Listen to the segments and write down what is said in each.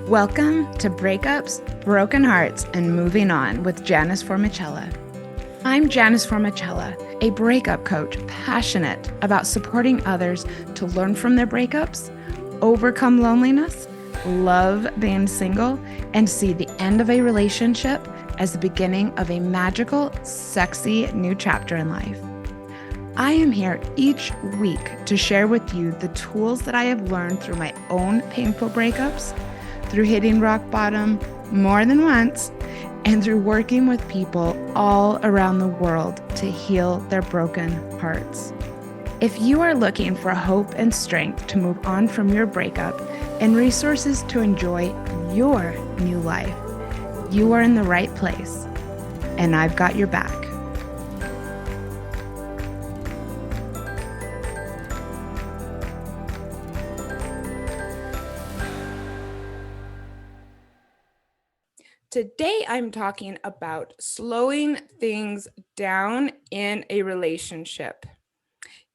Welcome to Breakups, Broken Hearts, and Moving On with Janice Formichella. I'm Janice Formichella, a breakup coach passionate about supporting others to learn from their breakups, overcome loneliness, love being single, and see the end of a relationship as the beginning of a magical, sexy new chapter in life. I am here each week to share with you the tools that I have learned through my own painful breakups, through hitting rock bottom more than once, and through working with people all around the world to heal their broken hearts. If you are looking for hope and strength to move on from your breakup and resources to enjoy your new life, you are in the right place, and I've got your back. Today, I'm talking about slowing things down in a relationship.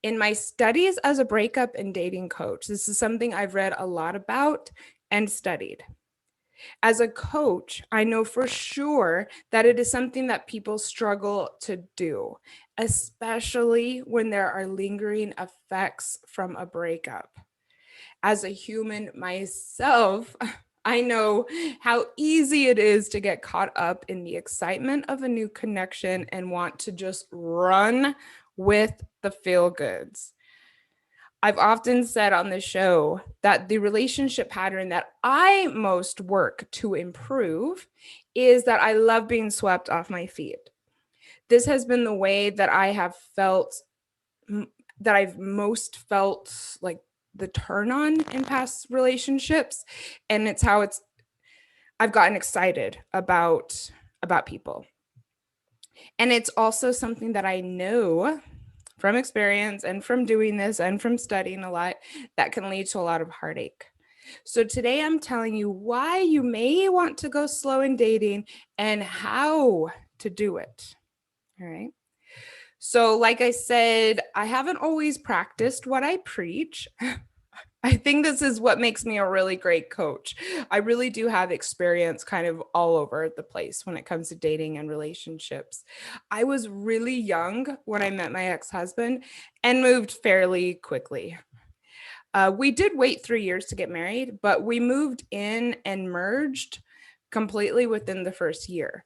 In my studies as a breakup and dating coach, this is something I've read a lot about and studied. As a coach, I know for sure that it is something that people struggle to do, especially when there are lingering effects from a breakup. As a human myself, I know how easy it is to get caught up in the excitement of a new connection and want to just run with the feel goods. I've often said on the show that the relationship pattern that I most work to improve is that I love being swept off my feet. This has been the way that I have felt, that I've most felt like the turn on in past relationships, and it's how I've gotten excited about people. And it's also something that I know from experience and from doing this and from studying a lot that can lead to a lot of heartache. So today I'm telling you why you may want to go slow in dating and how to do it. All right. So like I said, I haven't always practiced what I preach. I think this is what makes me a really great coach. I really do have experience kind of all over the place when it comes to dating and relationships. I was really young when I met my ex-husband and moved fairly quickly. We did wait 3 years to get married, but we moved in and merged completely within the first year.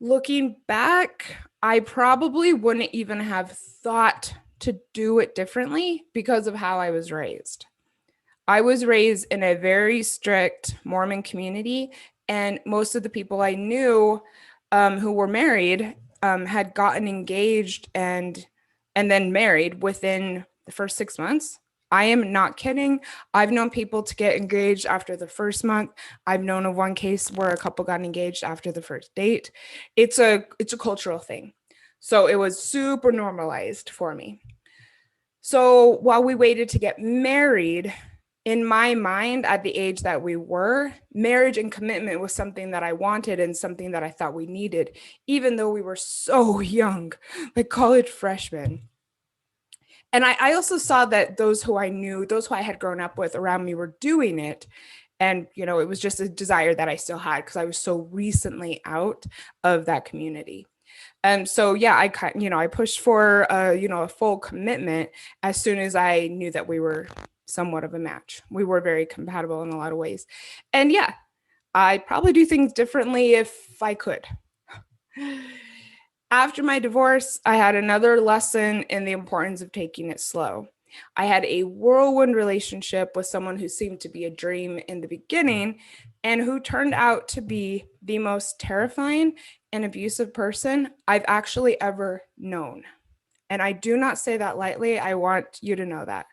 Looking back, I probably wouldn't even have thought to do it differently because of how I was raised. I was raised in a very strict Mormon community, and most of the people I knew who were married had gotten engaged and then married within the first 6 months. I am not kidding. I've known people to get engaged after the first month. I've known of one case where a couple got engaged after the first date. It's a cultural thing. So it was super normalized for me. So while we waited to get married, in my mind, at the age that we were, marriage and commitment was something that I wanted and something that I thought we needed, even though we were so young, like college freshmen. And I also saw that those who I knew, those who I had grown up with around me were doing it. And, it was just a desire that I still had because I was so recently out of that community. So yeah, I pushed for, a full commitment as soon as I knew that we were somewhat of a match. We were very compatible in a lot of ways. And yeah, I'd probably do things differently if I could. After my divorce, I had another lesson in the importance of taking it slow. I had a whirlwind relationship with someone who seemed to be a dream in the beginning and who turned out to be the most terrifying and abusive person I've actually ever known. And I do not say that lightly. I want you to know that.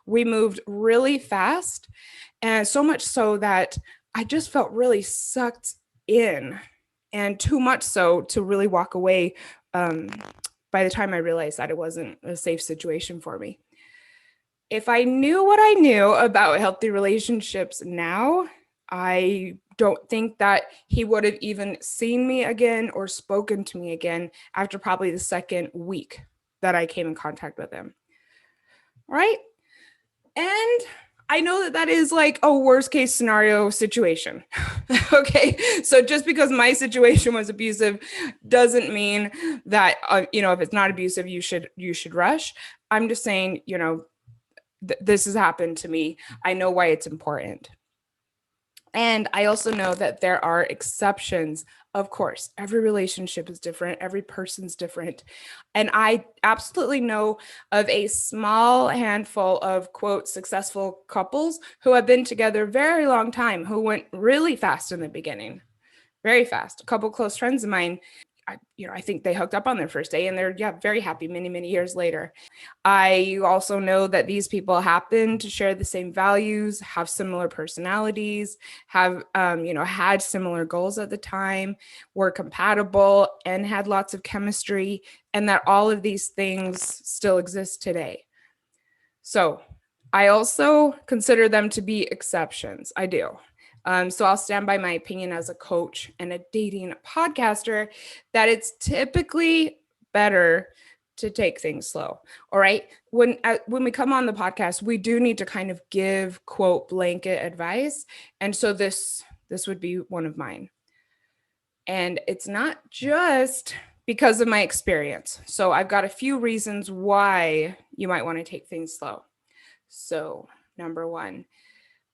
We moved really fast, and so much so that I just felt really sucked in, and too much so to really walk away by the time I realized that it wasn't a safe situation for me. If I knew what I knew about healthy relationships now, I don't think that he would have even seen me again or spoken to me again after probably the second week that I came in contact with him. Right? And I know that that is like a worst case scenario situation. Okay. So just because my situation was abusive doesn't mean that, if it's not abusive, you should rush. I'm just saying, this has happened to me. I know why it's important. And I also know that there are exceptions. Of course, every relationship is different, every person's different. And I absolutely know of a small handful of, quote, successful couples who have been together a very long time, who went really fast in the beginning, very fast. A couple close friends of mine, I think they hooked up on their first day and they're, very happy many, many years later. I also know that these people happen to share the same values, have similar personalities, have, had similar goals at the time, were compatible and had lots of chemistry, and that all of these things still exist today. So I also consider them to be exceptions. I do. So I'll stand by my opinion as a coach and a dating podcaster that it's typically better to take things slow. All right. When we come on the podcast, we do need to kind of give, quote, blanket advice. And so this would be one of mine. And it's not just because of my experience. So I've got a few reasons why you might want to take things slow. So number one,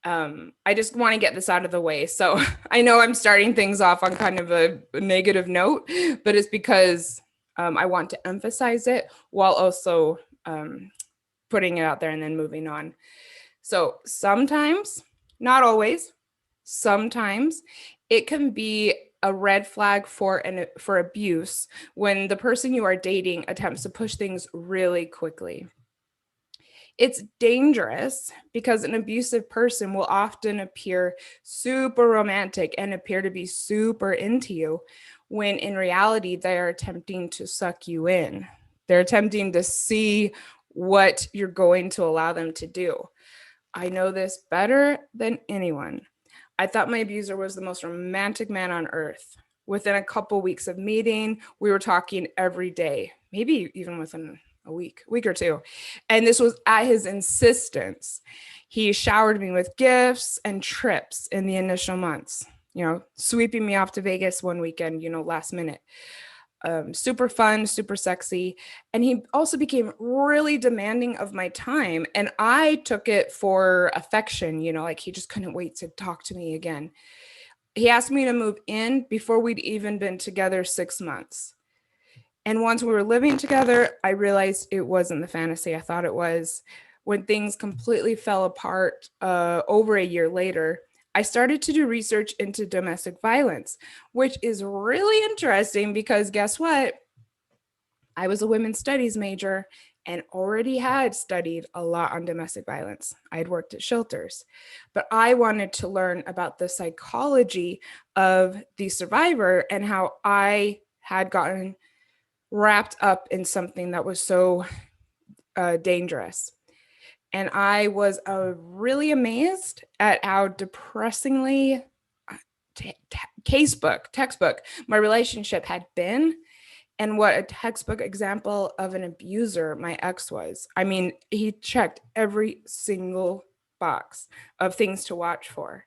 I just want to get this out of the way. So I know I'm starting things off on kind of a negative note, but it's because I want to emphasize it while also putting it out there and then moving on. So sometimes, not always, sometimes it can be a red flag for abuse when the person you are dating attempts to push things really quickly. It's dangerous because an abusive person will often appear super romantic and appear to be super into you when in reality they are attempting to suck you in. They're attempting to see what you're going to allow them to do. I know this better than anyone. I thought my abuser was the most romantic man on earth. Within a couple weeks of meeting, we were talking every day, maybe even within a week or two. And this was at his insistence. He showered me with gifts and trips in the initial months, sweeping me off to Vegas one weekend, last minute. Super fun, super sexy. And he also became really demanding of my time. And I took it for affection, like he just couldn't wait to talk to me again. He asked me to move in before we'd even been together 6 months. And once we were living together, I realized it wasn't the fantasy I thought it was. When things completely fell apart over a year later, I started to do research into domestic violence, which is really interesting because guess what? I was a women's studies major and already had studied a lot on domestic violence. I had worked at shelters, but I wanted to learn about the psychology of the survivor and how I had gotten wrapped up in something that was so dangerous. And I was really amazed at how depressingly textbook my relationship had been, and what a textbook example of an abuser my ex was. I mean, he checked every single box of things to watch for.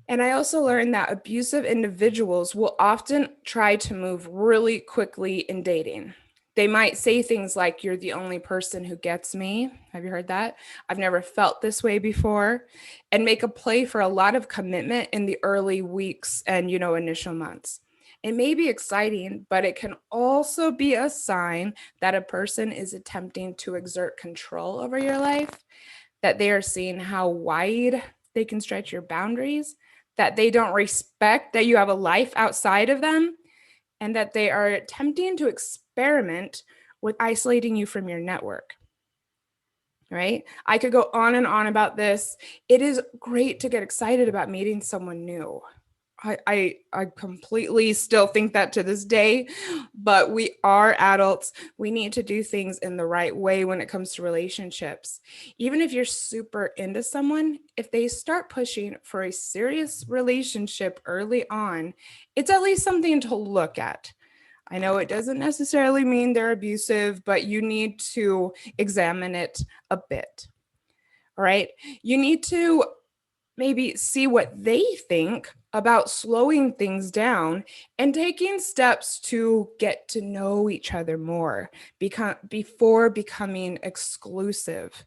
And I also learned that abusive individuals will often try to move really quickly in dating. They might say things like, "You're the only person who gets me." Have you heard that? "I've never felt this way before," and make a play for a lot of commitment in the early weeks and, initial months. It may be exciting, but it can also be a sign that a person is attempting to exert control over your life, that they are seeing how wide they can stretch your boundaries, that they don't respect that you have a life outside of them, and that they are attempting to experiment with isolating you from your network. Right? I could go on and on about this. It is great to get excited about meeting someone new. I completely still think that to this day, but we are adults. We need to do things in the right way when it comes to relationships. Even if you're super into someone, if they start pushing for a serious relationship early on, it's at least something to look at. I know it doesn't necessarily mean they're abusive, but you need to examine it a bit. All right. You need to maybe see what they think about slowing things down and taking steps to get to know each other more before becoming exclusive.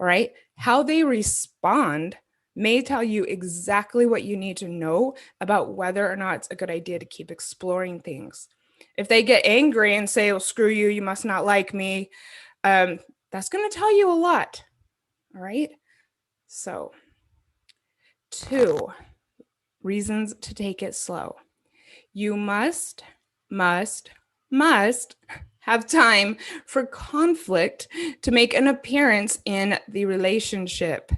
All right. How they respond may tell you exactly what you need to know about whether or not it's a good idea to keep exploring things. If they get angry and say, "Oh, screw you, you must not like me," that's going to tell you a lot. All right. So, 2 reasons to take it slow. You must, must have time for conflict to make an appearance in the relationship.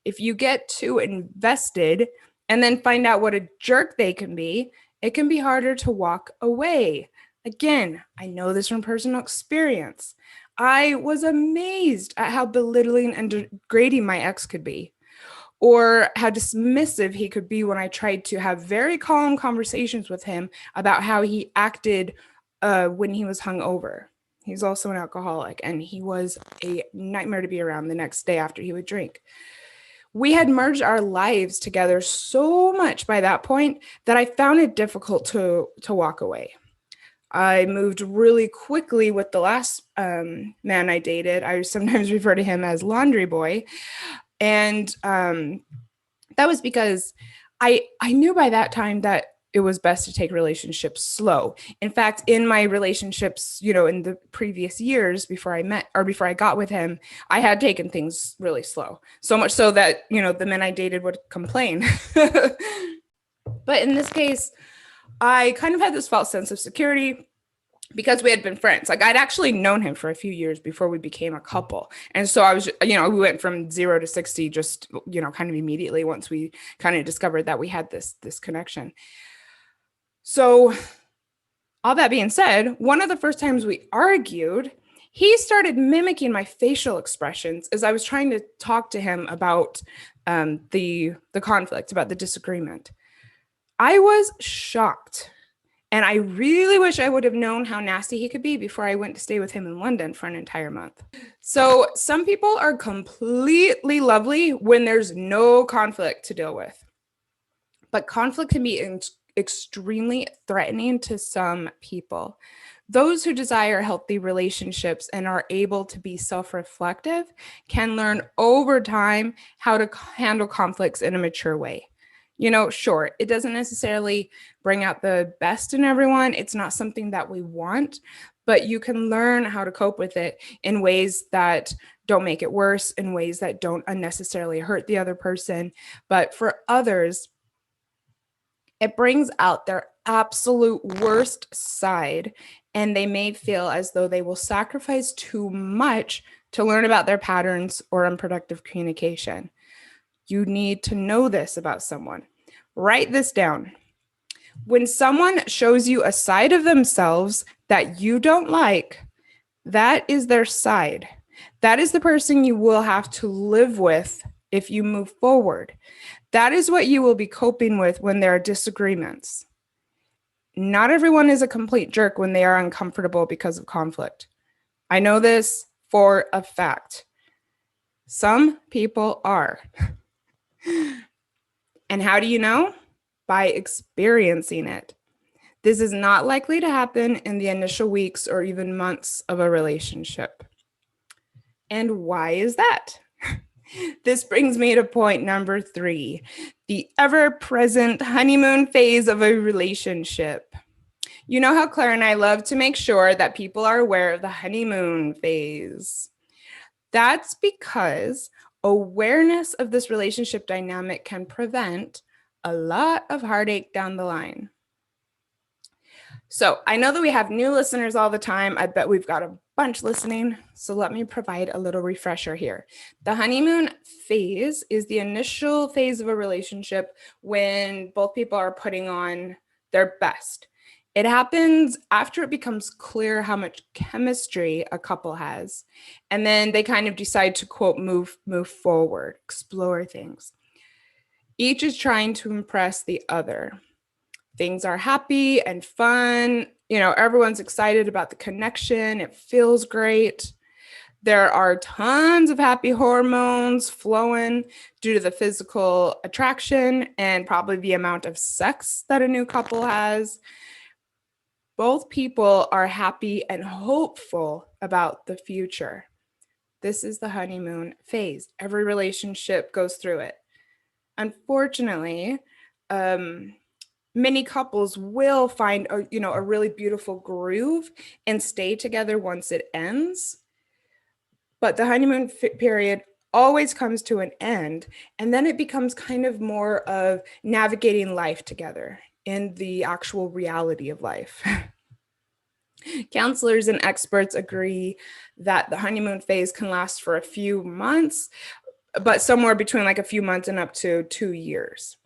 If you get too invested and then find out what a jerk they can be, it can be harder to walk away. Again, I know this from personal experience. I was amazed at how belittling and degrading my ex could be, or how dismissive he could be when I tried to have very calm conversations with him about how he acted when he was hungover. He's also an alcoholic, and he was a nightmare to be around the next day after he would drink. We had merged our lives together so much by that point that I found it difficult to walk away. I moved really quickly with the last man I dated. I sometimes refer to him as Laundry Boy. And that was because I knew by that time that it was best to take relationships slow. In fact, in my relationships, in the previous years before I got with him, I had taken things really slow. So much so that, the men I dated would complain. But in this case, I kind of had this false sense of security because we had been friends. Like, I'd actually known him for a few years before we became a couple. And so I was, we went from 0 to 60 just, kind of immediately once we kind of discovered that we had this connection. So all that being said, one of the first times we argued, he started mimicking my facial expressions as I was trying to talk to him about the conflict, about the disagreement. I was shocked. And I really wish I would have known how nasty he could be before I went to stay with him in London for an entire month. So some people are completely lovely when there's no conflict to deal with. But conflict can be extremely threatening to some people. Those who desire healthy relationships and are able to be self-reflective can learn over time how to handle conflicts in a mature way. Sure, it doesn't necessarily bring out the best in everyone. It's not something that we want, but you can learn how to cope with it in ways that don't make it worse, in ways that don't unnecessarily hurt the other person. But for others, it brings out their absolute worst side, and they may feel as though they will sacrifice too much to learn about their patterns or unproductive communication. You need to know this about someone. Write this down. When someone shows you a side of themselves that you don't like, that is their side. That is the person you will have to live with if you move forward. That is what you will be coping with when there are disagreements. Not everyone is a complete jerk when they are uncomfortable because of conflict. I know this for a fact. Some people are. And how do you know? By experiencing it. This is not likely to happen in the initial weeks or even months of a relationship. And why is that? This brings me to point number 3, the ever-present honeymoon phase of a relationship. You know how Claire and I love to make sure that people are aware of the honeymoon phase. That's because awareness of this relationship dynamic can prevent a lot of heartache down the line. So I know that we have new listeners all the time. I bet we've got a bunch listening. So let me provide a little refresher here. The honeymoon phase is the initial phase of a relationship when both people are putting on their best. It happens after it becomes clear how much chemistry a couple has. And then they kind of decide to, quote, move forward, explore things. Each is trying to impress the other. Things are happy and fun. Everyone's excited about the connection. It feels great. There are tons of happy hormones flowing due to the physical attraction and probably the amount of sex that a new couple has. Both people are happy and hopeful about the future. This is the honeymoon phase. Every relationship goes through it. Unfortunately, many couples will find a really beautiful groove and stay together once it ends. But the honeymoon period always comes to an end, and then it becomes kind of more of navigating life together in the actual reality of life. Counselors and experts agree that the honeymoon phase can last for a few months, but somewhere between like a few months and up to 2 years.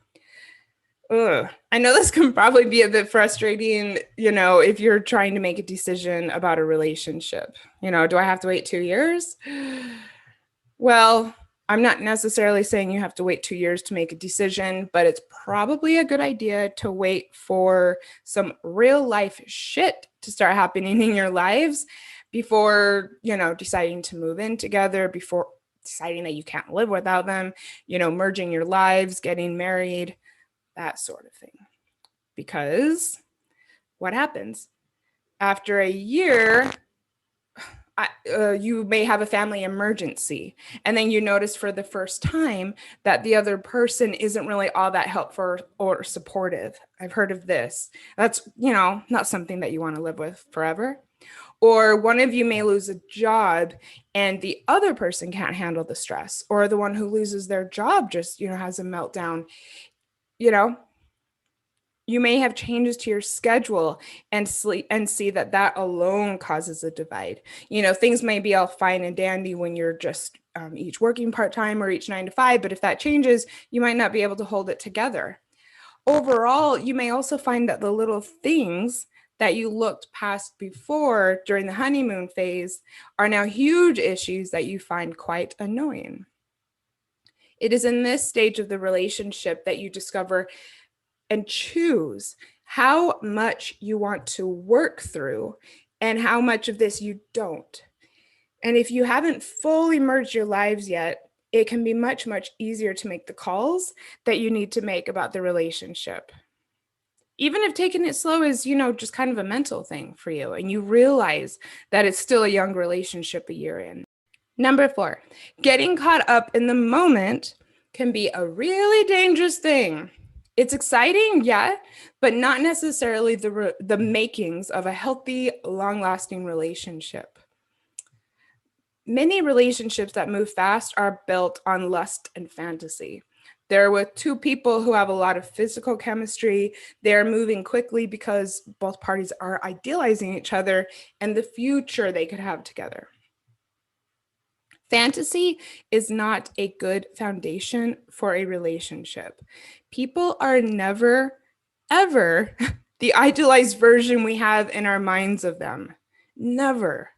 Ugh. I know this can probably be a bit frustrating, if you're trying to make a decision about a relationship. Do I have to wait 2 years? Well, I'm not necessarily saying you have to wait 2 years to make a decision, but it's probably a good idea to wait for some real life shit to start happening in your lives before, deciding to move in together, before deciding that you can't live without them, merging your lives, getting married, that sort of thing. Because what happens? After a year, you may have a family emergency, and then you notice for the first time that the other person isn't really all that helpful or supportive. I've heard of this. That's, not something that you want to live with forever. Or one of you may lose a job and the other person can't handle the stress, or the one who loses their job just, has a meltdown. You may have changes to your schedule and see that alone causes a divide. Things may be all fine and dandy when you're just each working part-time or each 9 to 5, but if that changes, you might not be able to hold it together. Overall, you may also find that the little things that you looked past before during the honeymoon phase are now huge issues that you find quite annoying. It is in this stage of the relationship that you discover and choose how much you want to work through and how much of this you don't. And if you haven't fully merged your lives yet, it can be much, much easier to make the calls that you need to make about the relationship. Even if taking it slow is, just kind of a mental thing for you, and you realize that it's still a young relationship a year in. Number 4, getting caught up in the moment can be a really dangerous thing. It's exciting, yeah, but not necessarily the makings of a healthy, long-lasting relationship. Many relationships that move fast are built on lust and fantasy. They're with two people who have a lot of physical chemistry. They're moving quickly because both parties are idealizing each other and the future they could have together. Fantasy is not a good foundation for a relationship. People are never, ever the idealized version we have in our minds of them. Never.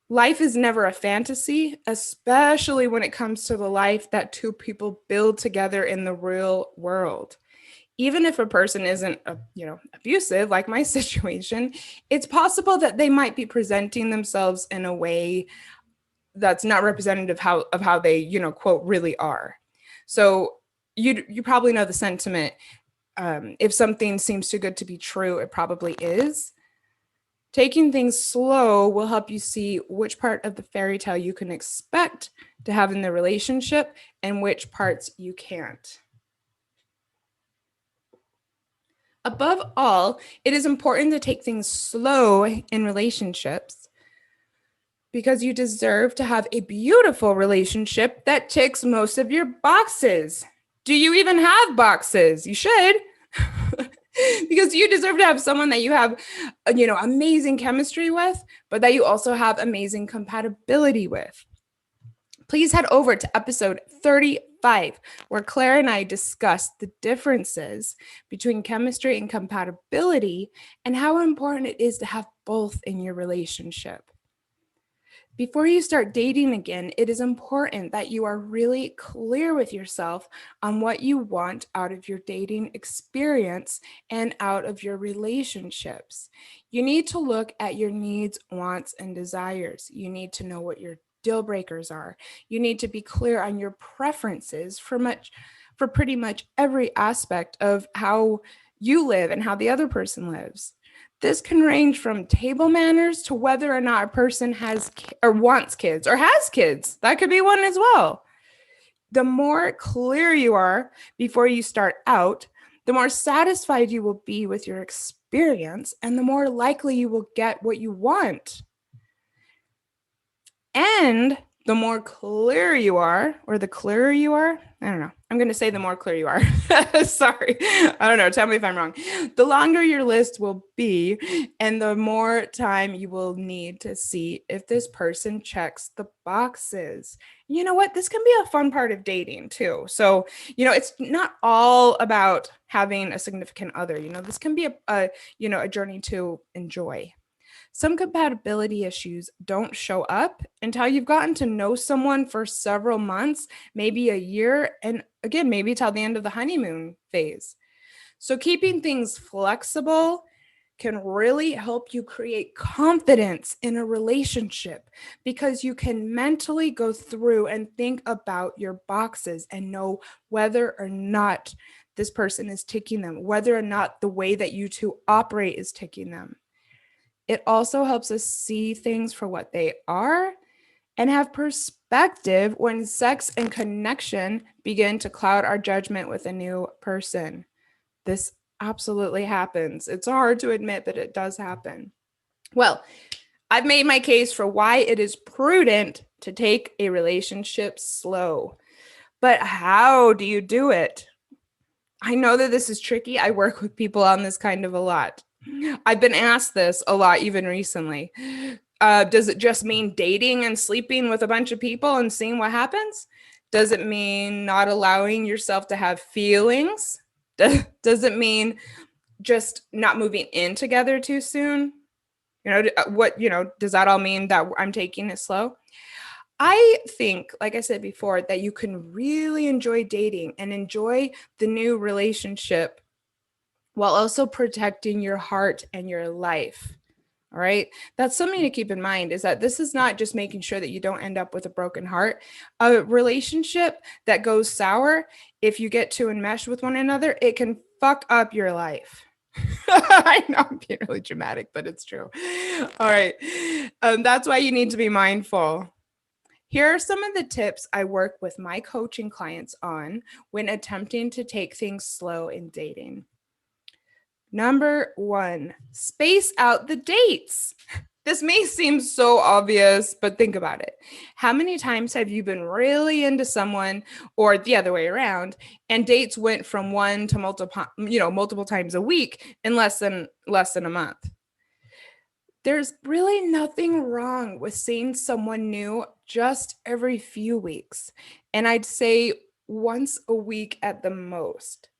Life is never a fantasy, especially when it comes to the life that two people build together in the real world. Even if a person isn't, abusive, like my situation, it's possible that they might be presenting themselves in a way that's not representative of how they, quote, really are. So you probably know the sentiment. If something seems too good to be true, it probably is. Taking things slow will help you see which part of the fairy tale you can expect to have in the relationship and which parts you can't. Above all, it is important to take things slow in relationships because you deserve to have a beautiful relationship that ticks most of your boxes. Do you even have boxes? You should. Because you deserve to have someone that you have, amazing chemistry with, but that you also have amazing compatibility with. Please head over to episode 35, where Claire and I discuss the differences between chemistry and compatibility and how important it is to have both in your relationship. Before you start dating again, it is important that you are really clear with yourself on what you want out of your dating experience and out of your relationships. You need to look at your needs, wants, and desires. You need to know what your deal breakers are. You need to be clear on your preferences for pretty much every aspect of how you live and how the other person lives. This can range from table manners to whether or not a person has or wants kids or has kids. That could be one as well. The more clear you are before you start out, the more satisfied you will be with your experience and the more likely you will get what you want. And the more clear you are, or the clearer you are, I don't know. I'm going to say the more clear you are. Sorry. I don't know. Tell me if I'm wrong. The longer your list will be, and the more time you will need to see if this person checks the boxes. You know what? This can be a fun part of dating too. So, it's not all about having a significant other. This can be a journey to enjoy. Some compatibility issues don't show up until you've gotten to know someone for several months, maybe a year, and again, maybe till the end of the honeymoon phase. So keeping things flexible can really help you create confidence in a relationship because you can mentally go through and think about your boxes and know whether or not this person is ticking them, whether or not the way that you two operate is ticking them. It also helps us see things for what they are and have perspective when sex and connection begin to cloud our judgment with a new person. This absolutely happens. It's hard to admit, but it does happen. Well, I've made my case for why it is prudent to take a relationship slow. But how do you do it? I know that this is tricky. I work with people on this kind of a lot. I've been asked this a lot, even recently. Does it just mean dating and sleeping with a bunch of people and seeing what happens? Does it mean not allowing yourself to have feelings? Does it mean just not moving in together too soon? Does that all mean that I'm taking it slow? I think, like I said before, that you can really enjoy dating and enjoy the new relationship while also protecting your heart and your life. All right. That's something to keep in mind, is that this is not just making sure that you don't end up with a broken heart. A relationship that goes sour, if you get too enmeshed with one another, it can fuck up your life. I know I'm being really dramatic, but it's true. All right. That's why you need to be mindful. Here are some of the tips I work with my coaching clients on when attempting to take things slow in dating. Number 1, space out the dates. This may seem so obvious, but think about it. How many times have you been really into someone, or the other way around, and dates went from one to multiple times a week in less than a month? There's really nothing wrong with seeing someone new just every few weeks. And I'd say once a week at the most.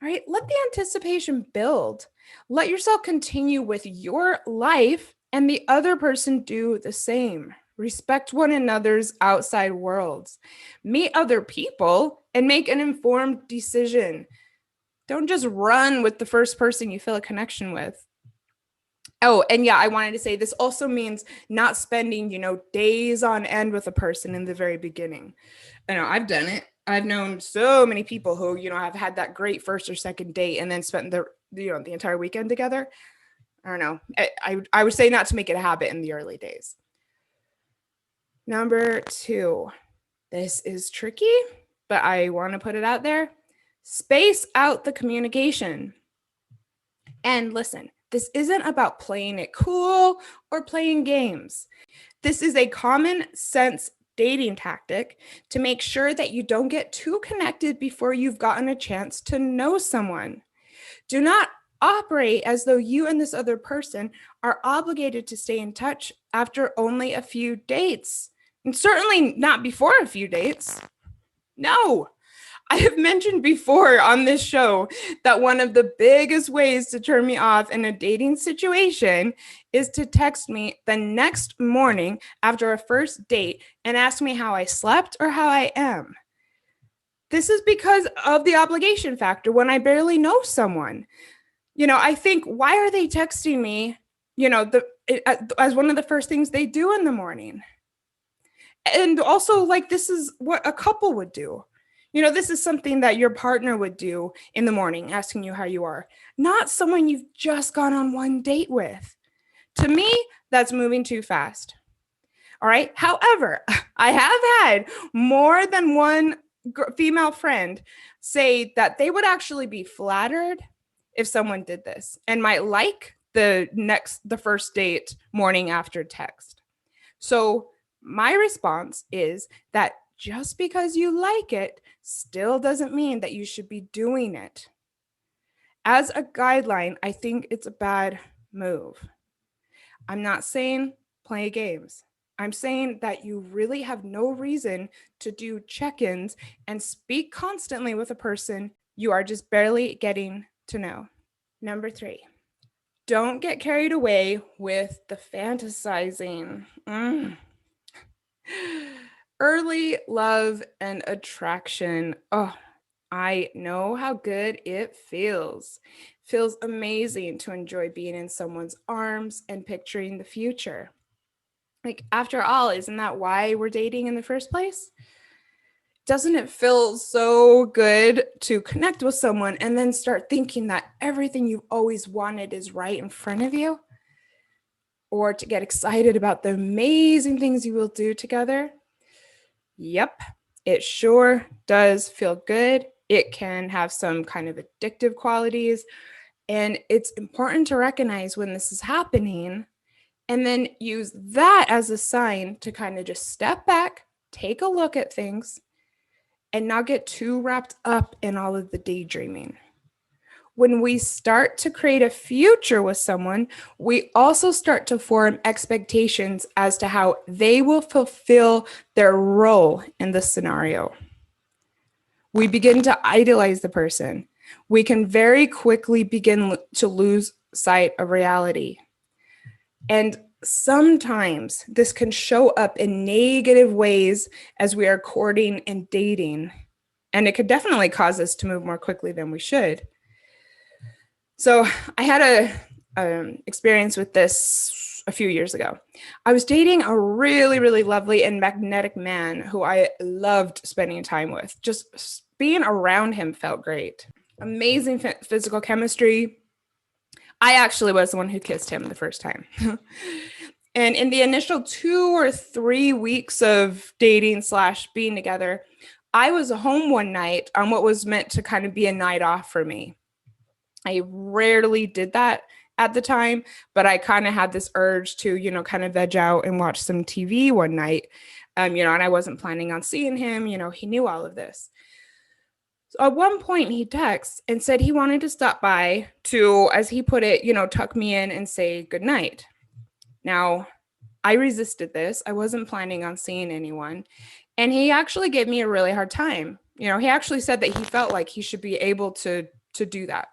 All right, let the anticipation build. Let yourself continue with your life and the other person do the same. Respect one another's outside worlds. Meet other people and make an informed decision. Don't just run with the first person you feel a connection with. Oh, and yeah, I wanted to say this also means not spending, days on end with a person in the very beginning. I know I've done it. I've known so many people who, have had that great first or second date and then spent the entire weekend together. I don't know. I would say not to make it a habit in the early days. Number 2, this is tricky, but I want to put it out there. Space out the communication. And listen, this isn't about playing it cool or playing games. This is a common sense dating tactic to make sure that you don't get too connected before you've gotten a chance to know someone. Do not operate as though you and this other person are obligated to stay in touch after only a few dates, and certainly not before a few dates. No. I have mentioned before on this show that one of the biggest ways to turn me off in a dating situation is to text me the next morning after a first date and ask me how I slept or how I am. This is because of the obligation factor when I barely know someone. I think, why are they texting me, as one of the first things they do in the morning? And also, like, this is what a couple would do. This is something that your partner would do in the morning, asking you how you are, not someone you've just gone on one date with. To me, that's moving too fast. All right. However, I have had more than one female friend say that they would actually be flattered if someone did this and might like the first date morning after text. So my response is that just because you like it still doesn't mean that you should be doing it. As a guideline, I think it's a bad move. I'm not saying play games. I'm saying that you really have no reason to do check-ins and speak constantly with a person you are just barely getting to know. Number 3, don't get carried away with the fantasizing. Early love and attraction. Oh, I know how good it feels. Feels amazing to enjoy being in someone's arms and picturing the future. Like, after all, isn't that why we're dating in the first place? Doesn't it feel so good to connect with someone and then start thinking that everything you've always wanted is right in front of you? Or to get excited about the amazing things you will do together? Yep, it sure does feel good. It can have some kind of addictive qualities. And it's important to recognize when this is happening and then use that as a sign to kind of just step back, take a look at things, and not get too wrapped up in all of the daydreaming. When we start to create a future with someone, we also start to form expectations as to how they will fulfill their role in the scenario. We begin to idolize the person. We can very quickly begin to lose sight of reality. And sometimes this can show up in negative ways as we are courting and dating. And it could definitely cause us to move more quickly than we should. So I had a experience with this a few years ago. I was dating a really, really lovely and magnetic man who I loved spending time with. Just being around him felt great. Amazing physical chemistry. I actually was the one who kissed him the first time. And in the initial 2 or 3 weeks of dating / being together, I was home one night on what was meant to kind of be a night off for me. I rarely did that at the time, but I kind of had this urge to, kind of veg out and watch some TV one night, and I wasn't planning on seeing him. He knew all of this. So at one point he texts and said he wanted to stop by to, as he put it, tuck me in and say goodnight. Now, I resisted this. I wasn't planning on seeing anyone. And he actually gave me a really hard time. He actually said that he felt like he should be able to do that.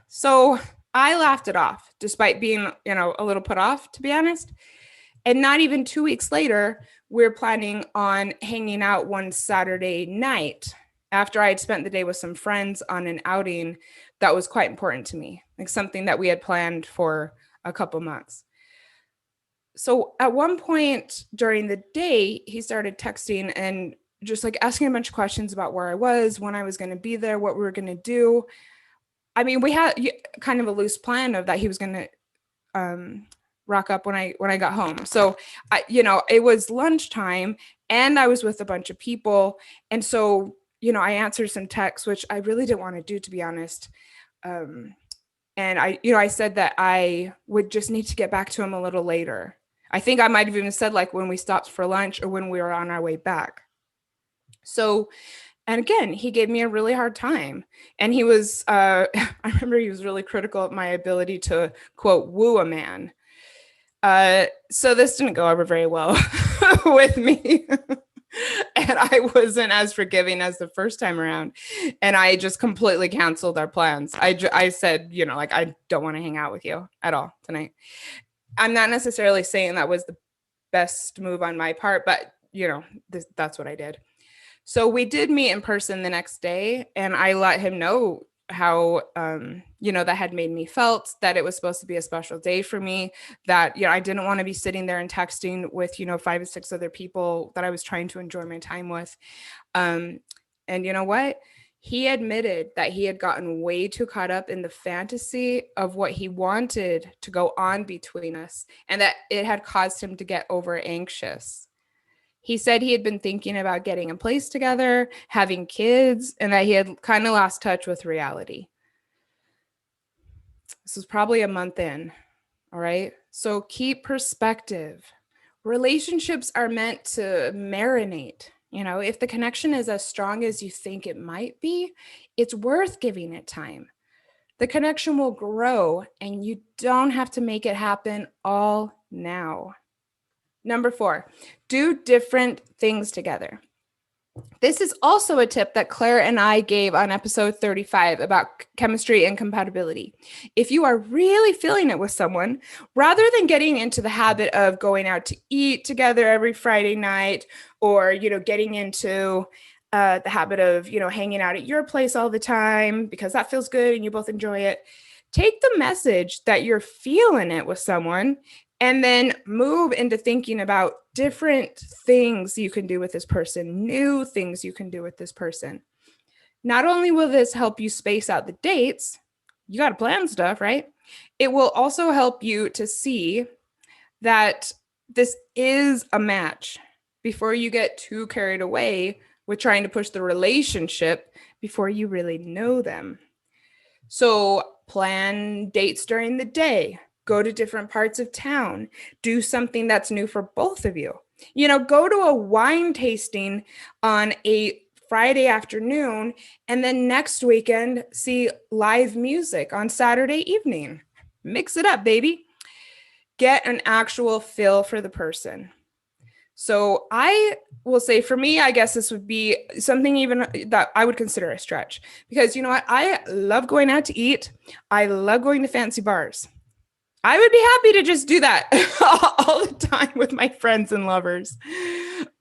So I laughed it off, despite being, a little put off, to be honest. And not even 2 weeks later, we're planning on hanging out one Saturday night after I had spent the day with some friends on an outing that was quite important to me, like something that we had planned for a couple months. So at one point during the day, he started texting and just like asking a bunch of questions about where I was, when I was going to be there, what we were going to do. I mean, we had kind of a loose plan of that he was going to rock up when I got home. So, it was lunchtime and I was with a bunch of people. And so, I answered some texts, which I really didn't want to do, to be honest. And I said that I would just need to get back to him a little later. I think I might have even said like when we stopped for lunch or when we were on our way back. So, and again, he gave me a really hard time. And he was, I remember he was really critical of my ability to, quote, woo a man. So this didn't go over very well with me. And that I wasn't as forgiving as the first time around. And I just completely canceled our plans. I said, like, I don't want to hang out with you at all tonight. I'm not necessarily saying that was the best move on my part, but that's what I did. So we did meet in person the next day, and I let him know how, that had made me felt, that it was supposed to be a special day for me, that, I didn't want to be sitting there and texting with, 5 or 6 other people that I was trying to enjoy my time with. And you know what? He admitted that he had gotten way too caught up in the fantasy of what he wanted to go on between us, and that it had caused him to get over anxious. He said he had been thinking about getting a place together, having kids, and that he had kind of lost touch with reality. This was probably a month in, all right? So keep perspective. Relationships are meant to marinate. If the connection is as strong as you think it might be, it's worth giving it time. The connection will grow, and you don't have to make it happen all now. Number 4, do different things together. This is also a tip that Claire and I gave on episode 35 about chemistry and compatibility. If you are really feeling it with someone, rather than getting into the habit of going out to eat together every Friday night, or, getting into the habit of, hanging out at your place all the time because that feels good and you both enjoy it, take the message that you're feeling it with someone and then move into thinking about different things you can do with this person, new things you can do with this person. Not only will this help you space out the dates, you got to plan stuff, right? It will also help you to see that this is a match before you get too carried away with trying to push the relationship before you really know them. So plan dates during the day. Go to different parts of town, do something that's new for both of you. Go to a wine tasting on a Friday afternoon, and then next weekend, see live music on Saturday evening. Mix it up, baby. Get an actual feel for the person. So I will say, for me, I guess this would be something even that I would consider a stretch, because you know what? I love going out to eat. I love going to fancy bars. I would be happy to just do that all the time with my friends and lovers.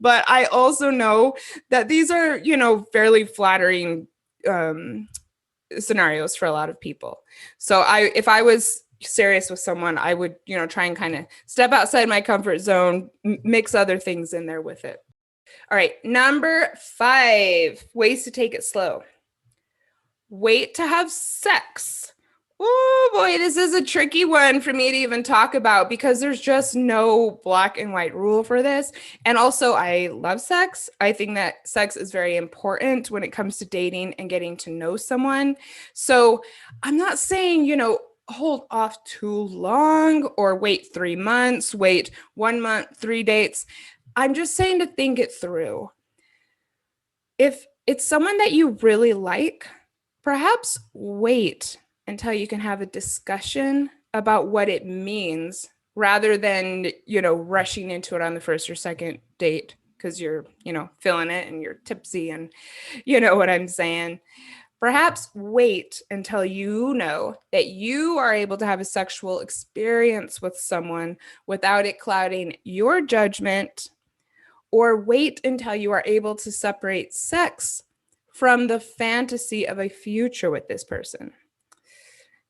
But I also know that these are, fairly flattering scenarios for a lot of people. So if I was serious with someone, I would, try and kind of step outside my comfort zone, mix other things in there with it. All right, number 5, ways to take it slow. Wait to have sex. Oh boy, this is a tricky one for me to even talk about because there's just no black and white rule for this. And also, I love sex. I think that sex is very important when it comes to dating and getting to know someone. So I'm not saying, hold off too long or wait 3 months, wait 1 month, 3 dates. I'm just saying to think it through. If it's someone that you really like, perhaps wait until you can have a discussion about what it means rather than, rushing into it on the first or second date because you're, feeling it and you're tipsy and you know what I'm saying. Perhaps wait until you know that you are able to have a sexual experience with someone without it clouding your judgment, or wait until you are able to separate sex from the fantasy of a future with this person.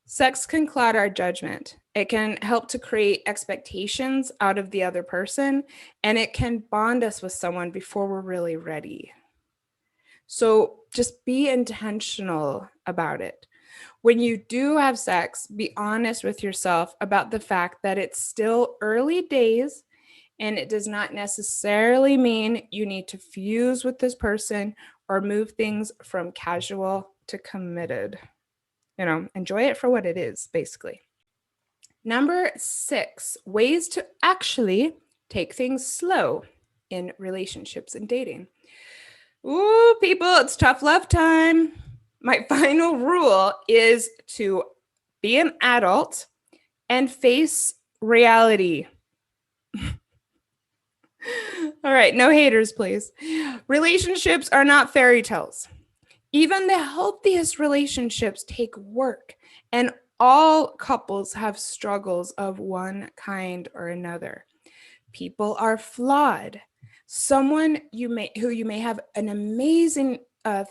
Sex can cloud our judgment. It can help to create expectations out of the other person, and it can bond us with someone before we're really ready. So just be intentional about it. When you do have sex, be honest with yourself about the fact that it's still early days, and it does not necessarily mean you need to fuse with this person or move things from casual to committed. Enjoy it for what it is, basically. Number 6, ways to actually take things slow in relationships and dating. Ooh, people, it's tough love time. My final rule is to be an adult and face reality. All right, no haters, please. Relationships are not fairy tales. Even the healthiest relationships take work, and all couples have struggles of one kind or another. People are flawed. Someone who you may have an amazing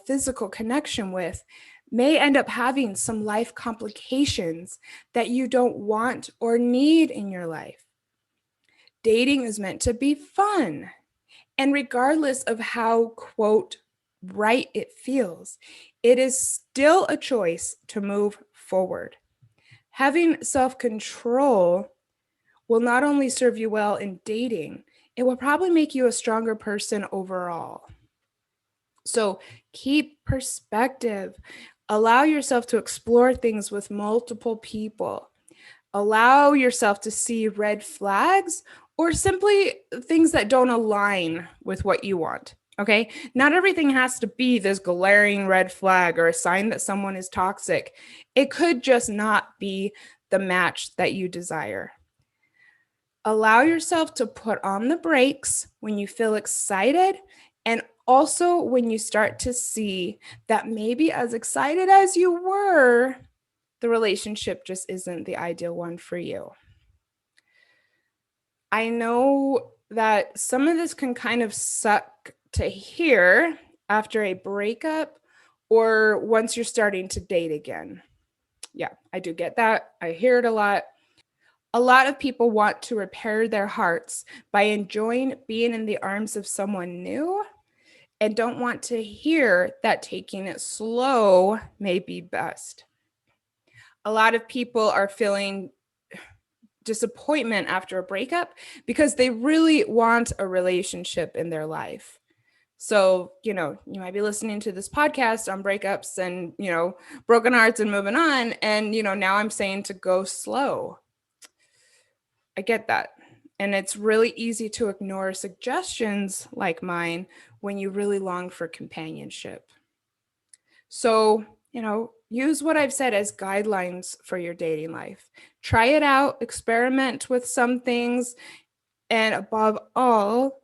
physical connection with may end up having some life complications that you don't want or need in your life. Dating is meant to be fun. And regardless of how, quote, right it feels, it is still a choice to move forward. Having self-control will not only serve you well in dating, it will probably make you a stronger person overall. So keep perspective. Allow yourself to explore things with multiple people. Allow yourself to see red flags or simply things that don't align with what you want. Okay. Not everything has to be this glaring red flag or a sign that someone is toxic. It could just not be the match that you desire. Allow yourself to put on the brakes when you feel excited, and also when you start to see that maybe as excited as you were, the relationship just isn't the ideal one for you. I know that some of this can kind of suck to hear after a breakup or once you're starting to date again. Yeah, I do get that. I hear it a lot. A lot of people want to repair their hearts by enjoying being in the arms of someone new and don't want to hear that taking it slow may be best. A lot of people are feeling disappointment after a breakup because they really want a relationship in their life. So, you might be listening to this podcast on breakups and, broken hearts and moving on. And, now I'm saying to go slow. I get that. And it's really easy to ignore suggestions like mine when you really long for companionship. So, use what I've said as guidelines for your dating life. Try it out, experiment with some things, and above all,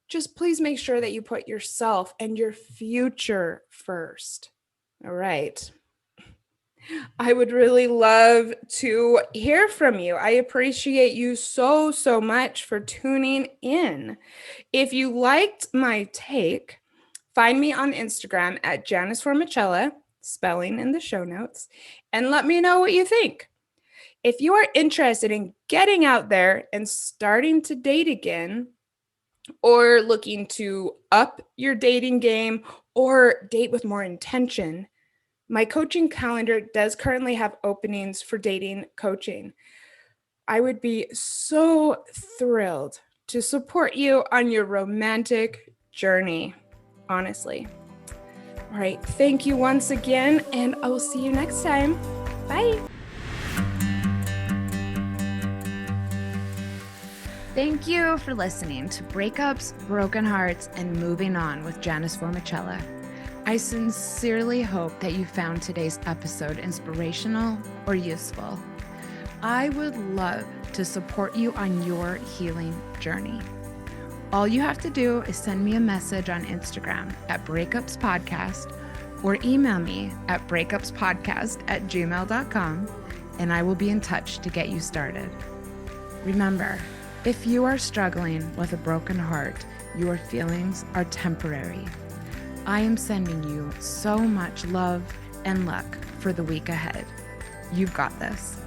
just please make sure that you put yourself and your future first. All right. I would really love to hear from you. I appreciate you so, so much for tuning in. If you liked my take, find me on Instagram at Janice Formichella, spelling in the show notes, and let me know what you think. If you are interested in getting out there and starting to date again, or looking to up your dating game or date with more intention, my coaching calendar does currently have openings for dating coaching. I would be so thrilled to support you on your romantic journey, honestly. All right, thank you once again, and I will see you next time. Bye. Thank you for listening to Breakups, Broken Hearts, and Moving On with Janice Formichella. I sincerely hope that you found today's episode inspirational or useful. I would love to support you on your healing journey. All you have to do is send me a message on Instagram at Breakups Podcast or email me at breakupspodcast@gmail.com, and I will be in touch to get you started. Remember, if you are struggling with a broken heart, your feelings are temporary. I am sending you so much love and luck for the week ahead. You've got this.